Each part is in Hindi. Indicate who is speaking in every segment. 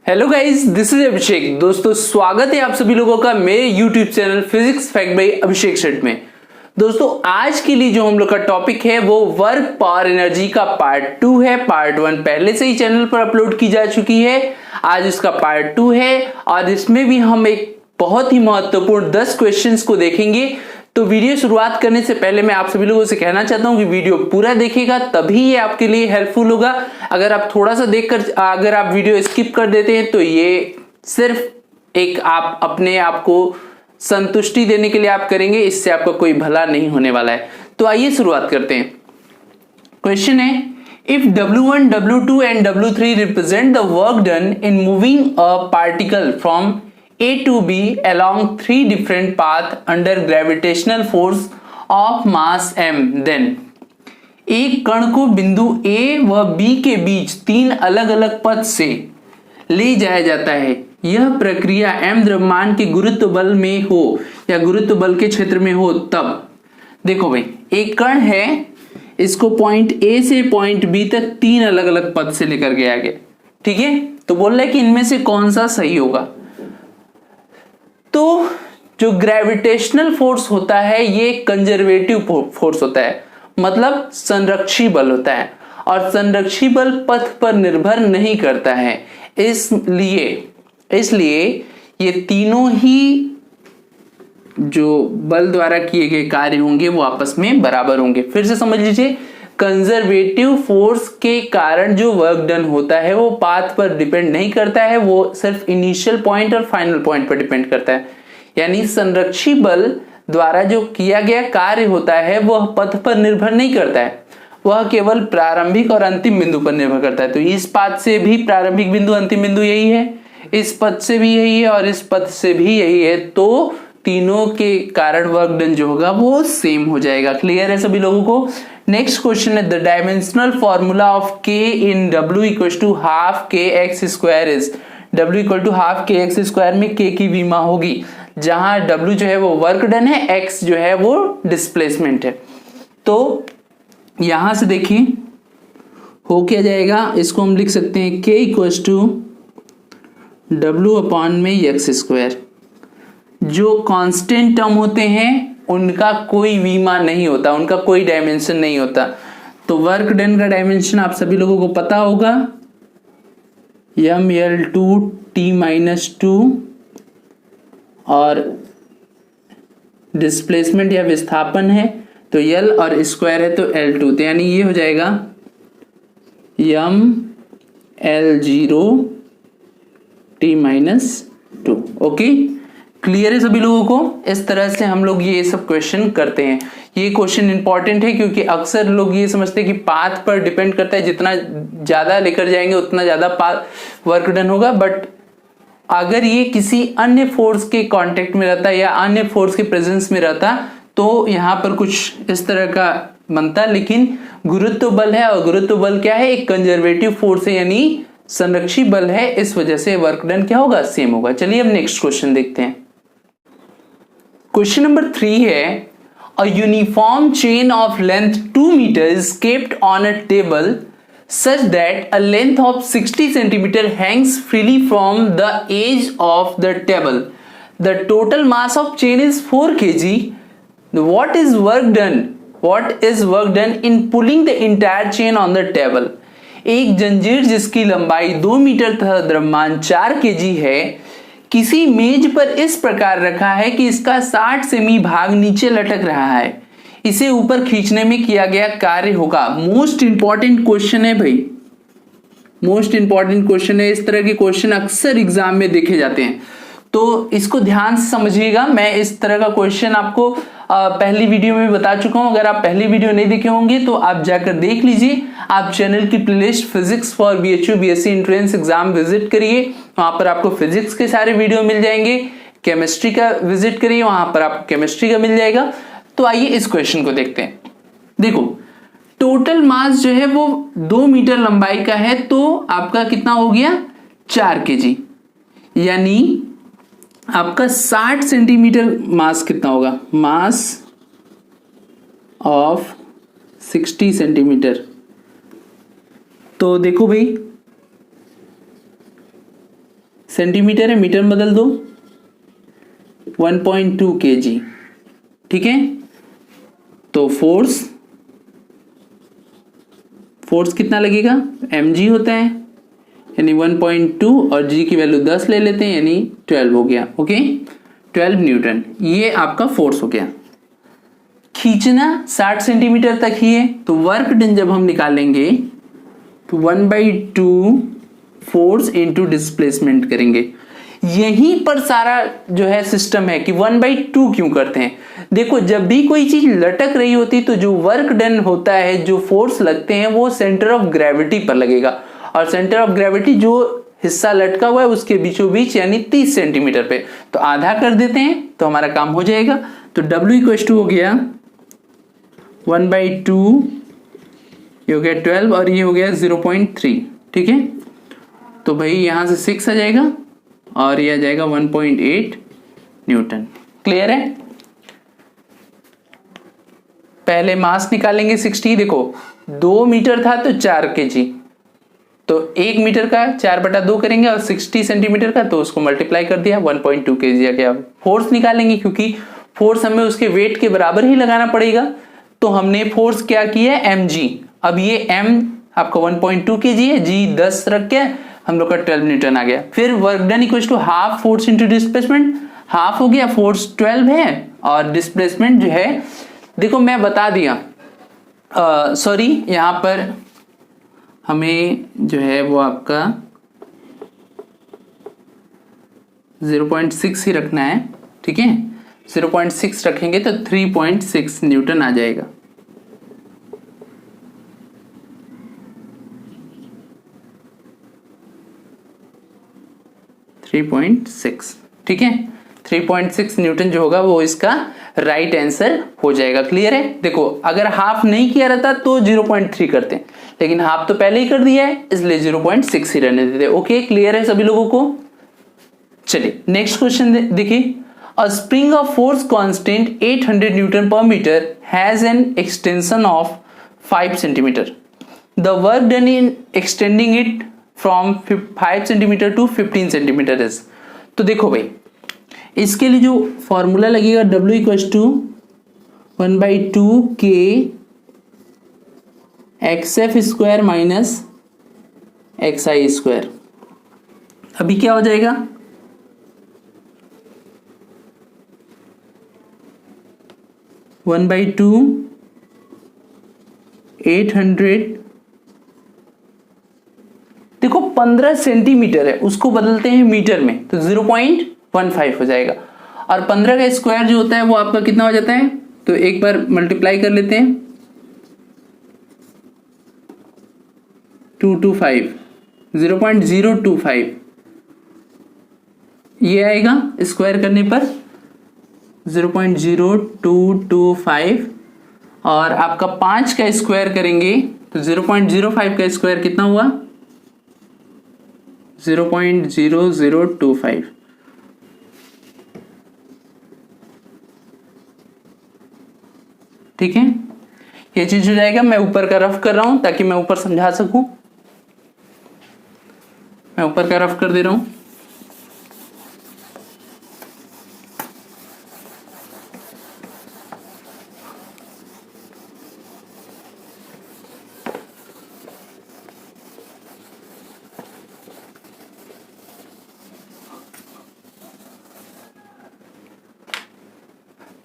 Speaker 1: हेलो गाइस, दिस इज अभिषेक। दोस्तों, स्वागत है आप सभी लोगों का मेरे YouTube channel physics fact bye अभिषेक सेट में। दोस्तों, आज के लिए जो हम लोग का टॉपिक है वो वर्क पावर एनर्जी का पार्ट 2 है। पार्ट 1 पहले से ही चैनल पर अपलोड की जा चुकी है, आज इसका पार्ट 2 है और इसमें भी हम एक बहुत ही महत्वपूर्ण 10 क्वेश्चंस को देखेंगे। तो वीडियो शुरुआत करने से पहले मैं आप सभी लोगों से कहना चाहता हूं कि वीडियो पूरा देखिएगा, तभी ये आपके लिए हेल्पफुल होगा। अगर आप थोड़ा सा देखकर अगर आप वीडियो स्किप कर देते हैं तो ये सिर्फ एक आप अपने आप को संतुष्टि देने के लिए आप करेंगे, इससे आपका कोई भला नहीं होने वाला है। तो आइए शुरुआत करते हैं। क्वेश्चन है, if W1, W2 and W3 represent the work done in moving a particle from A to B along 3 different paths under gravitational force of mass m, then एक कण को बिंदु A व B के बीच 3 अलग अलग पथ से ले जाया जाता है। यह प्रक्रिया m द्रव्यमान के गुरुत्व बल में हो या गुरुत्व बल के क्षेत्र में हो तब। देखो भाई, एक कण है, इसको पॉइंट A से पॉइंट B तक 3 अलग अलग पथ से लेकर गया गया, ठीक है। तो बोल रहा है कि इनमें से कौन सा सही होगा। तो जो ग्रेविटेशनल फोर्स होता है ये कंजर्वेटिव फोर्स होता है, मतलब संरक्षी बल होता है, और संरक्षी बल पथ पर निर्भर नहीं करता है। इसलिए ये तीनों ही जो बल द्वारा किए गए कार्य होंगे वो आपस में बराबर होंगे। फिर से समझ लीजिए, कंजर्वेटिव फोर्स के कारण जो वर्क डन होता है वो पाथ पर डिपेंड नहीं करता है, वो सिर्फ इनिशियल पॉइंट और फाइनल पॉइंट पर डिपेंड करता है। यानी संरक्षी बल द्वारा जो किया गया कार्य होता है वह पथ पर निर्भर नहीं करता है, वह केवल प्रारंभिक और अंतिम बिंदु पर निर्भर करता है। तो इस पाथ से भी प्रारंभिक बिंदु अंतिम बिंदु यही है, इस पथ से भी यही है और इस पथ से भी यही है। तो तीनों के कारण वर्क डन जो होगा वो सेम हो जाएगा। क्लियर है सभी लोगों को। नेक्स्ट क्वेश्चन है, the dimensional formula of k in W equal to half k x square is. W equal to half k x square में k की विमा होगी, जहां W जो है वो वर्क डन है, x जो है वो डिस्प्लेसमेंट है। तो यहां से देखिए हो क्या जाएगा, इसको हम लिख सकते हैं k equal to W upon में एक्स स्क्वायर। जो कांस्टेंट टर्म होते हैं उनका कोई विमा नहीं होता, उनका कोई डायमेंशन नहीं होता। तो वर्क डन का डायमेंशन आप सभी लोगों को पता होगा, mL2T-2, और डिस्प्लेसमेंट या विस्थापन है तो L और स्क्वायर है तो L2। तो यानी ये हो जाएगा mL0T-2। ओके, क्लियर है सभी लोगों को। इस तरह से हम लोग ये सब क्वेश्चन करते हैं। ये क्वेश्चन इंपॉर्टेंट है क्योंकि अक्सर लोग ये समझते हैं कि पाथ पर डिपेंड करता है, जितना ज्यादा लेकर जाएंगे उतना ज्यादा पाथ वर्क डन होगा। बट अगर ये किसी अन्य फोर्स के कांटेक्ट में रहता या अन्य फोर्स के प्रेजेंस में रहता तो यहाँ पर कुछ इस तरह का बनता। लेकिन गुरुत्व बल है, और गुरुत्व बल क्या है, एक कंजर्वेटिव फोर्स है, यानी संरक्षी बल है। इस वजह से वर्क डन क्या होगा, सेम होगा। चलिए अब नेक्स्ट क्वेश्चन देखते हैं। क्वेश्चन नंबर 3 है, a uniform chain of length 2 metre is kept on a table such that a length of 60 centimeter hangs freely from the edge of the table. The total mass of chain is 4 kg. What is work done? What is work done in pulling the entire chain on the table? एक जंजीर जिसकी लंबाई 2 मीटर तथा द्रव्यमान 4 kg है, किसी मेज पर इस प्रकार रखा है कि इसका 60 सेमी भाग नीचे लटक रहा है। इसे ऊपर खींचने में किया गया कार्य होगा। मोस्ट इंपॉर्टेंट क्वेश्चन है भाई, मोस्ट इंपॉर्टेंट क्वेश्चन है। इस तरह के क्वेश्चन अक्सर एग्जाम में देखे जाते हैं, तो इसको ध्यान से समझिएगा। मैं इस तरह का क्वेश्चन आपको पहली वीडियो में बता चुका हूं। अगर आप पहली वीडियो नहीं देखे होंगे तो आप जाकर देख लीजिए। आप चैनल की playlist physics for BHU BSc entrance exam visit करिए, वहां पर आपको फिजिक्स के सारे वीडियो मिल जाएंगे। केमिस्ट्री का विजिट करिए, वहां पर आपको केमिस्ट्री का मिल जाएगा। तो आइए इस क्वेश्चन को देखते हैं। देखो, टोटल मास जो है वो 2 मीटर लंबाई का है, तो आपका कितना हो गया, 4 kg। यानी आपका 60 सेंटीमीटर मास कितना होगा, मास ऑफ 60 सेंटीमीटर। तो देखो भाई, सेंटीमीटर है, मीटर में बदल दो, 1.2 kg, ठीक है। तो फोर्स कितना लगेगा, mg होता है, यानी 1.2 और g की वैल्यू 10 ले लेते हैं, यानी 12 हो गया। ओके, 12 न्यूटन, ये आपका फोर्स हो गया। खींचना 60 सेंटीमीटर तक ही है, तो वर्क डन जब हम निकालेंगे तो 1/2 फोर्स इंटू डिस्प्लेसमेंट करेंगे। यहीं पर सारा जो है सिस्टम है कि 1/2 क्यों करते हैं। देखो, जब भी कोई चीज लटक रही होती तो जो वर्क डन होता है, जो फोर्स लगते हैं, वो सेंटर ऑफ ग्रेविटी पर लगेगा, और सेंटर ऑफ ग्रेविटी जो हिस्सा लटका हुआ है उसके बीचों बीच, यानी 30 सेंटीमीटर पे। तो आधा कर देते हैं तो हमारा काम हो जाएगा। तो W = हो गया 1/2, ये हो गया 12 और ये हो गया 0.3, ठीक है। तो भाई यहां से 6 आ जाएगा और ये आ जाएगा 1.8 न्यूटन। क्लियर है। पहले मास निकालेंगे 60। देखो 2 मीटर था तो 4 kg, तो 1 मीटर का 4/2 करेंगे और 60 सेंटीमीटर का तो उसको मल्टीप्लाई कर दिया, 1.2 kg आ गया। फोर्स निकालेंगे क्योंकि फोर्स हमें उसके वेट के बराबर ही लगाना पड़ेगा, तो हमने फोर्स क्या किया है, mg। अब ये m आपका 1.2 kg है, g 10 रख के हम लोग का 12 न्यूटन आ गया। फिर work done equals to half force into displacement, half हो गया, फोर्स 12 है और डिस्प्लेसमेंट जो है, देखो मैं बता दिया, सॉरी यहां पर हमें जो है वो आपका 0.6 ही रखना है, ठीक है। 0.6 रखेंगे तो 3.6 न्यूटन आ जाएगा। ठीक है, 3.6 न्यूटन जो होगा वो इसका राइट आंसर हो जाएगा। क्लियर है। देखो अगर हाफ नहीं किया रहता तो 0.3 करते, लेकिन हाफ तो पहले ही कर दिया है, इसलिए 0.6 ही रहने देते। ओके, क्लियर है सभी लोगों को। चलिए नेक्स्ट क्वेश्चन देखिए। A spring of force constant 800 newton per metre has an extension of 5 centimetre. The work done in extending it from 5 centimetre to 15 centimetre is. तो देखो भाई, इसके लिए जो फॉर्मूला लगेगा W = 1/2 K XF² minus XI²। अभी क्या हो जाएगा, वन बाई टू 800, देखो 15 सेंटीमीटर है, उसको बदलते हैं मीटर में तो 0.15 हो जाएगा, और 15 का स्क्वायर जो होता है वो आपका कितना हो जाता है, तो एक बार मल्टीप्लाई कर लेते हैं, 225, 0.025 ये आएगा स्क्वायर करने पर 0.0225, और आपका 5 का स्क्वायर करेंगे तो 0.05 का स्क्वायर कितना हुआ, 0.0025। ठीक है, ये चीज हो जाएगा। मैं ऊपर का रफ कर रहा हूं ताकि मैं ऊपर समझा सकूं, मैं ऊपर का रफ कर दे रहा हूं।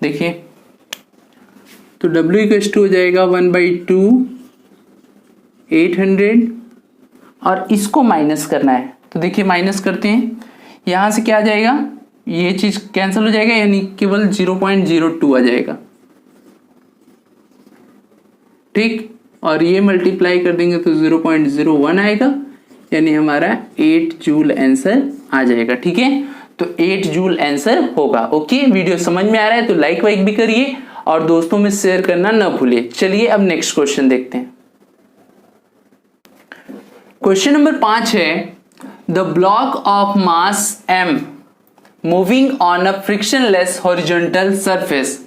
Speaker 1: देखिए तो W = हो जाएगा 1/2 800, और इसको माइनस करना है, तो देखिए माइनस करते हैं, यहां से क्या आ जाएगा, ये चीज कैंसिल हो जाएगा, यानी केवल 0.02 आ जाएगा। ठीक, और ये मल्टीप्लाई कर देंगे तो 0.01 आएगा, यानी हमारा 8 जूल आंसर आ जाएगा। ठीक है, तो 8 जूल आंसर होगा। ओके, वीडियो समझ में आ रहा है तो लाइक वाइक भी करिए और दोस्तों में शेयर करना ना भूलिए। चलिए अब नेक्स्ट क्वेश्चन देखते हैं। क्वेश्चन नंबर 5 है, the block of mass m moving on a frictionless horizontal surface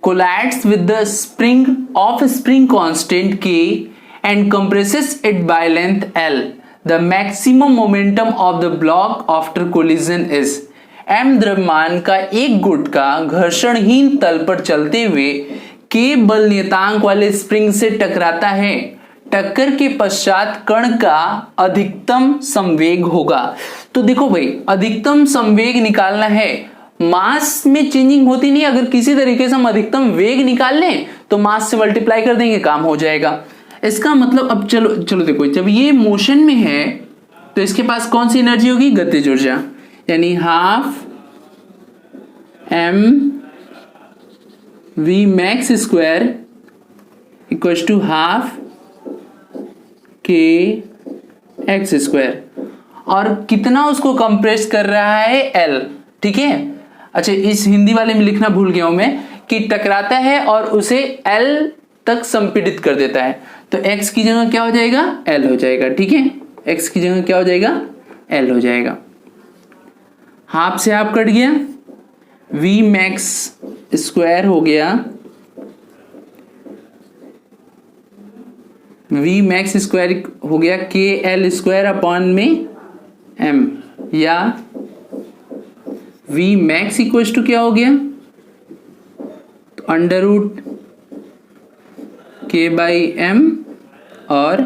Speaker 1: collides with the spring constant K and compresses it by length L. The maximum momentum of the block after collision is. m द्रव्यमान का एक गुट का घर्षणहीन तल पर चलते हुए k बल नियतांक वाले स्प्रिंग से टकराता है। टक्कर के पश्चात कण का अधिकतम संवेग होगा। तो देखो भाई, अधिकतम संवेग निकालना है, मास में चेंजिंग होती नहीं, अगर किसी तरीके से हम अधिकतम वेग निकाल लें तो मास से मल्टीप्लाई कर देंगे, काम हो जाएगा। इसका मतलब अब चलो देखो, जब ये मोशन में है तो इसके पास कौन सी एनर्जी होगी, गतिज ऊर्जा, यानी half m v max square equal to half k x square, और कितना उसको कंप्रेस कर रहा है, L। ठीक है, अच्छा इस हिंदी वाले में लिखना भूल गया हूं मैं कि टकराता है और उसे L तक संपीड़ित कर देता है, तो x की जगह क्या हो जाएगा, L हो जाएगा। ठीक है, x की जगह क्या हो जाएगा, L हो जाएगा। हाफ से हाफ कट गया, v मैक्स स्क्वायर हो गया, v मैक्स स्क्वायर हो गया k L स्क्वायर अपॉन में m, या v मैक्स इक्वल टू क्या हो गया, तो under root k by m और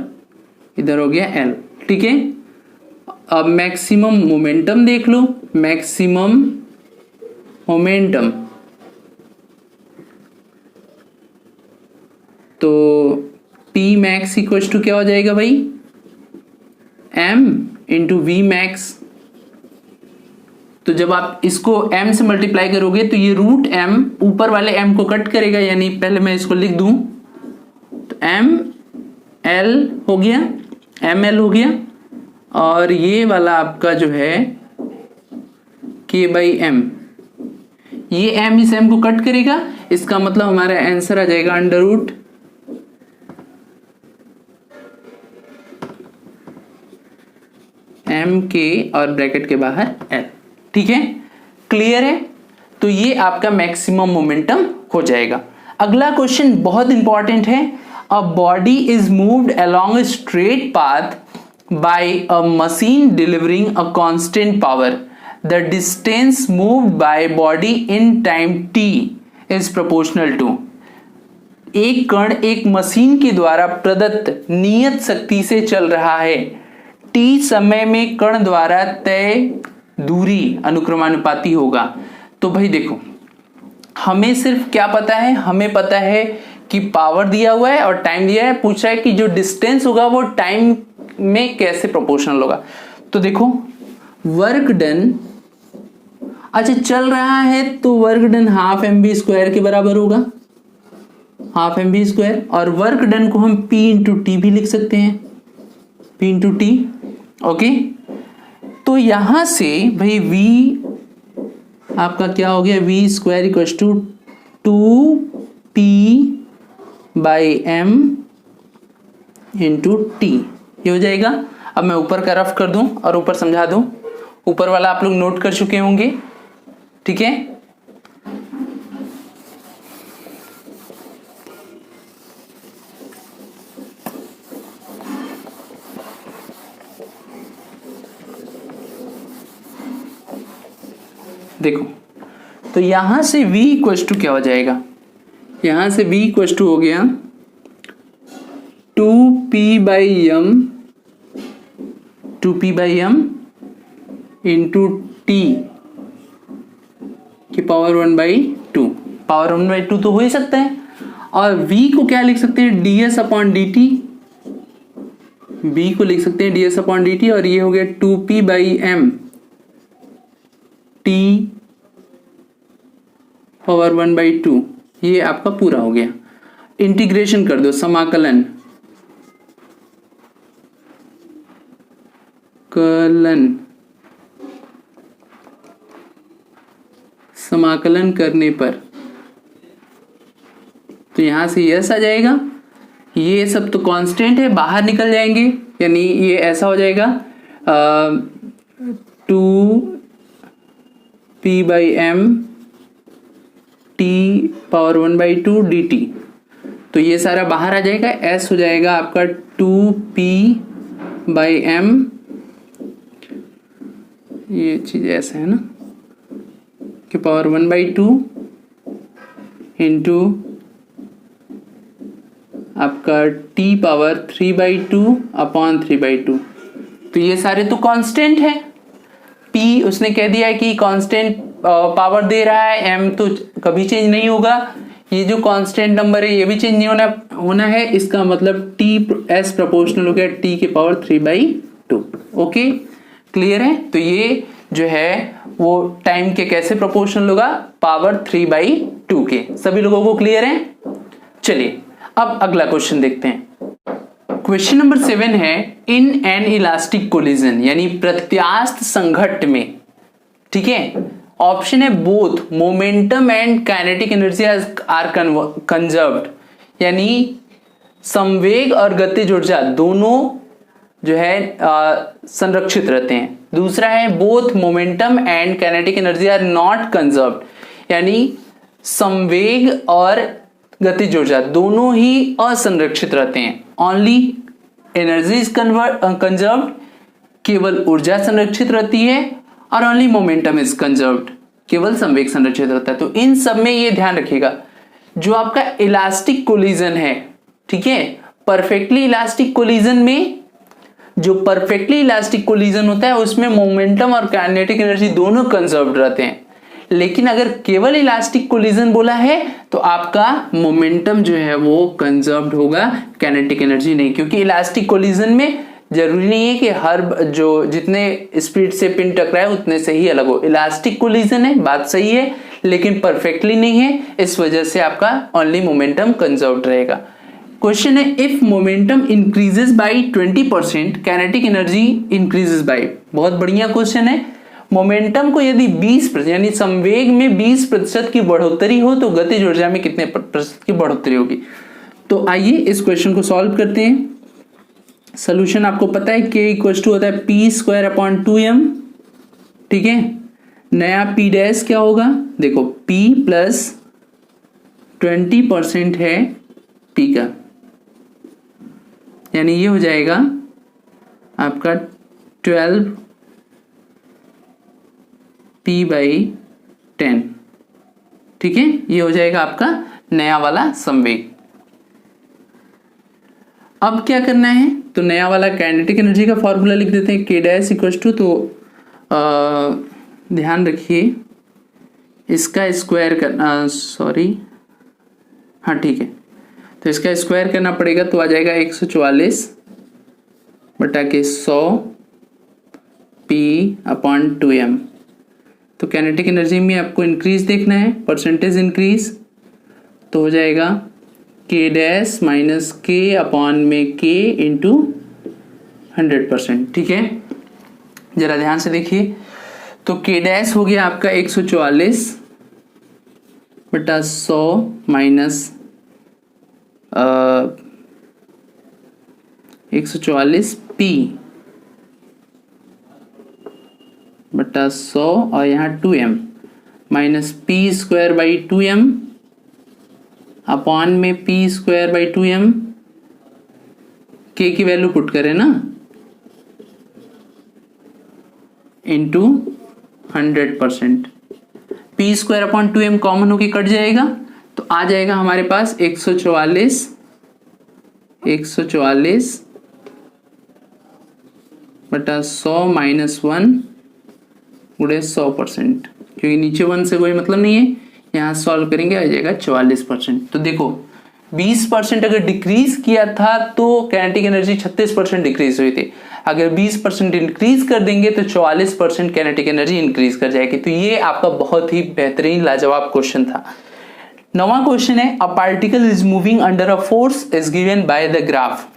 Speaker 1: इधर हो गया L। ठीक है, अब मैक्सिमम मोमेंटम देख लो, मैक्सिमम मोमेंटम, तो P मैक्स इक्वल टू क्या हो जाएगा भाई, m इंटू वी मैक्स। तो जब आप इसको m से मल्टीप्लाई करोगे तो ये रूट m ऊपर वाले m को कट करेगा, यानी पहले मैं इसको लिख दूं तो m l हो गया, ml हो गया, और ये वाला आपका जो है k बाई m, ये m इस m को कट करेगा, इसका मतलब हमारा आंसर आ जाएगा अंडर रूट m k और ब्रैकेट के बाहर l। ठीक है, क्लियर है, तो ये आपका मैक्सिमम मोमेंटम हो जाएगा। अगला क्वेश्चन बहुत इंपॉर्टेंट है, a body is moved along a straight path by a machine delivering a constant power, the distance moved by body in time t is proportional to. एक कण एक मशीन के द्वारा प्रदत्त नियत शक्ति से चल रहा है, t समय में कण द्वारा तय दूरी अनुक्रमानुपाती होगा। तो भाई देखो, हमें सिर्फ क्या पता है, हमें पता है कि पावर दिया हुआ है और टाइम दिया है, पूछा है कि जो डिस्टेंस होगा वो टाइम में कैसे प्रोपोर्शनल होगा। तो देखो वर्क डन, अच्छा चल रहा है तो work done half mv square के बराबर होगा, हाफ mv स्क्वायर, और वर्क डन को हम p इंटू टी भी लिख सकते हैं, p इंटू टी। ओके, तो यहां से भाई v आपका क्या हो गया, v square equal to 2p by m into t, ये हो जाएगा। अब मैं ऊपर का रफ कर दूं और ऊपर समझा दूं, ऊपर वाला आप लोग नोट कर चुके होंगे। ठीक है, देखो तो यहां से v इक्वल टू क्या हो जाएगा, यहां से v इक्वल टू हो गया 2p by m into T की पावर 1/2, पावर 1/2 तो हो ही सकता है, और v को क्या लिख सकते हैं, ds upon D T, b को लिख सकते हैं ds अपॉन डी टी, और ये हो गया 2p by m T power 1/2, ये आपका पूरा हो गया। इंटीग्रेशन कर दो, समाकलन समाकलन करने पर तो यहां से यस आ जाएगा, ये सब तो कांस्टेंट है, बाहर निकल जाएंगे, यानी ये ऐसा हो जाएगा 2p by m T power 1/2 dt, तो ये सारा बाहर आ जाएगा, s हो जाएगा आपका 2p बाई एम, ये चीज ऐसा है ना, के पावर 1/2 इंटू आपका टी पावर 3/2 अपॉन 3/2। तो ये सारे तो कांस्टेंट है। पी उसने कह दिया है कि कांस्टेंट पावर दे रहा है, एम तो कभी चेंज नहीं होगा, ये जो कांस्टेंट नंबर है ये भी चेंज नहीं होना है। इसका मतलब टी एस प्रोपोर्शनल हो गया टी के पावर 3/2। ओके, क्लियर है। तो ये जो है वो टाइम के कैसे प्रोपोर्शनल होगा, पावर 3/2 के। सभी लोगों को क्लियर है। चलिए अब अगला क्वेश्चन देखते हैं। क्वेश्चन नंबर 7 है, इन एन इलास्टिक कोलिजन, यानी प्रत्यास्थ संघट्ट में, ठीक है। ऑप्शन है both momentum and kinetic energy are conserved, यानी संवेग और गतिज ऊर्जा दोनों जो है संरक्षित रहते हैं। दूसरा है both momentum and kinetic energy are not conserved, यानी संवेग और गतिज ऊर्जा दोनों ही असंरक्षित रहते हैं। ओनली एनर्जी इज कंजर्व्ड, केवल ऊर्जा संरक्षित रहती है, और ओनली मोमेंटम इज कंजर्व्ड, केवल संवेग संरक्षित रहता है। तो इन सब में ये ध्यान रखिएगा, जो आपका इलास्टिक कोलिजन है, ठीक है, परफेक्टली इलास्टिक कोलिजन में, जो परफेक्टली इलास्टिक कोलिजन होता है उसमें मोमेंटम और काइनेटिक एनर्जी दोनों कंजर्व्ड रहते हैं। लेकिन अगर केवल इलास्टिक कोलिजन बोला है तो आपका मोमेंटम जो है वो कंजर्व्ड होगा, काइनेटिक एनर्जी नहीं, क्योंकि इलास्टिक कोलिजन में जरूरी नहीं है कि हर जो जितने स्पीड से पिन टकराए उतने से ही अलग हो। इलास्टिक कोलिजन है, बात सही है, लेकिन परफेक्टली नहीं है, इस वजह से आपका ओनली मोमेंटम कंजर्व्ड रहेगा। क्वेश्चन है, if momentum increases by 20% kinetic energy increases by. बहुत बढ़िया क्वेश्चन है। मोमेंटम को यदि 20% यानी संवेग में 20% की बढ़ोतरी हो तो गतिज ऊर्जा में कितने प्रतिशत की बढ़ोतरी होगी। तो आइए इस क्वेश्चन को सॉल्व करते हैं। सोल्यूशन आपको पता है, k इक्वल टू होता है p²/2m, ठीक है। नया p डैश क्या होगा, देखो p प्लस 20% है p का, यानी ये हो जाएगा आपका 12p/10, ठीक है। ये हो जाएगा आपका नया वाला संवेग। अब क्या करना है, तो नया वाला काइनेटिक एनर्जी का फॉर्मूला लिख देते हैं, k डैश इक्वल टू, तो ध्यान रखिए इसका स्क्वायर करना, सॉरी हाँ ठीक है, तो इसका स्क्वायर करना पड़ेगा, तो आ जाएगा 144/100 p/2m। तो काइनेटिक एनर्जी में आपको इंक्रीज देखना है, परसेंटेज इंक्रीज, तो हो जाएगा k dash minus k upon में k इंटू 100%, ठीक है। जरा ध्यान से देखिए, तो k डैश हो गया आपका 144/100 माइनस 144 p/100 और यहाँ 2m माइनस p²/2m अपॉन में p²/2m, k की वैल्यू पुट करें ना, इंटू 100%। p²/2m कॉमन होके कट जाएगा, तो आ जाएगा हमारे पास 144/100 माइनस 1 गुणे 100%, क्योंकि नीचे 1 से कोई मतलब नहीं है, यहाँ सॉल्व करेंगे आ जाएगा 44%। तो देखो 20% अगर डिक्रीज किया था तो काइनेटिक एनर्जी 36% डिक्रीज हुई थी, अगर 20% इंक्रीज कर देंगे तो 44% काइनेटिक एनर्जी इंक्रीज कर जाएगी। तो ये आपका बहुत ही बेहतरीन लाजवाब क्वेश्चन था। 9वां क्वेश्चन है, a particle is moving under a force is given by the graph.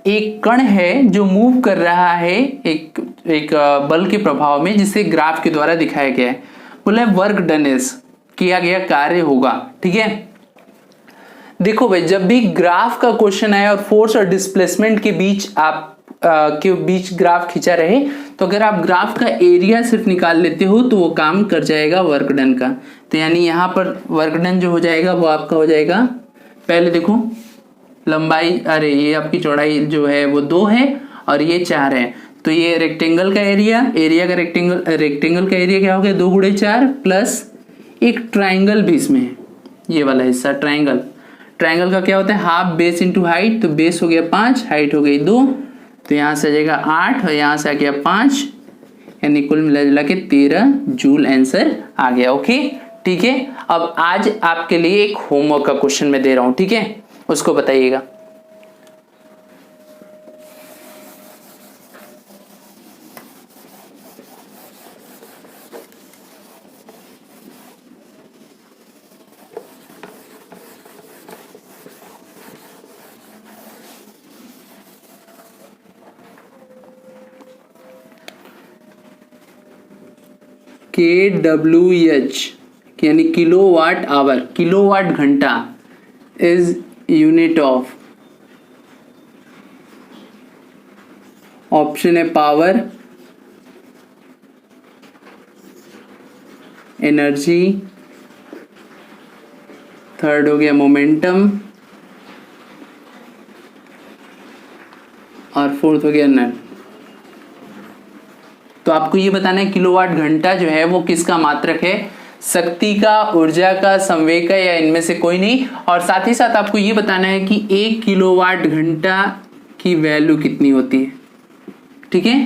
Speaker 1: एक कण है जो मूव कर रहा है एक बल के प्रभाव में, जिसे ग्राफ के द्वारा दिखाया गया है। बोला वर्क डन इज, किया गया कार्य होगा, ठीक है। देखो भाई, जब भी ग्राफ का क्वेश्चन आए और फोर्स और डिस्प्लेसमेंट के बीच के बीच ग्राफ खींचा रहे, तो अगर आप ग्राफ का एरिया सिर्फ निकाल लेते हो तो वो काम कर जाएगा वर्क डन का। तो यानी यहाँ पर वर्क डन जो हो जाएगा वो आपका हो जाएगा, पहले देखो लंबाई, अरे ये आपकी चौड़ाई जो है वो 2 है और ये 4 है। तो ये रेक्टेंगल का एरिया का रेक्टेंगल का एरिया क्या हो गया 2 गुणे 4 प्लस एक ट्राइंगल भी इसमें है, ये वाला हिस्सा ट्राइंगल का क्या होता है हाफ बेस इंटू हाइट, तो बेस हो गया 5, हाइट हो गई 2, तो यहाँ से आ जाएगा 8 और यहाँ से आ गया 5, यानी कुल मिला जुला के 13 जूल आंसर आ गया। ओके ठीक है। अब आज आपके लिए एक होमवर्क का क्वेश्चन मैं दे रहा हूं, ठीक है, उसको बताइएगा। KWH यानी किलोवाट आवर, किलोवाट घंटा इज यूनिट ऑफ, ऑप्शन है पावर, एनर्जी, थर्ड हो गया मोमेंटम और फोर्थ हो गया नल। तो आपको ये बताना है किलोवाट घंटा जो है वो किसका मात्रक है, शक्ति का, ऊर्जा का, संवेग का, या इनमें से कोई नहीं। और साथ ही साथ आपको ये बताना है कि 1 किलोवाट घंटा की वैल्यू कितनी होती है, ठीक है।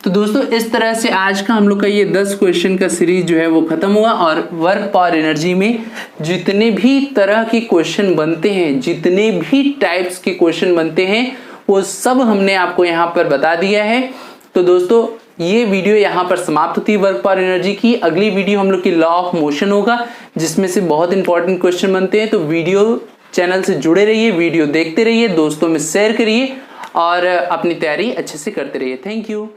Speaker 1: तो दोस्तों इस तरह से आज का हम लोग का ये 10 क्वेश्चन का सीरीज जो है वो खत्म हुआ। और वर्क पावर एनर्जी में जितने भी तरह के क्वेश्चन बनते हैं, जितने भी टाइप्स के क्वेश्चन बनते हैं, वो सब हमने आपको यहाँ पर बता दिया है। तो दोस्तों ये वीडियो यहाँ पर समाप्त होती है वर्क पावर एनर्जी की। अगली वीडियो हम लोग की लॉ ऑफ मोशन होगा, जिसमें से बहुत इंपॉर्टेंट क्वेश्चन बनते हैं। तो वीडियो चैनल से जुड़े रहिए, वीडियो देखते रहिए, दोस्तों में शेयर करिए और अपनी तैयारी अच्छे से करते रहिए। Thank you.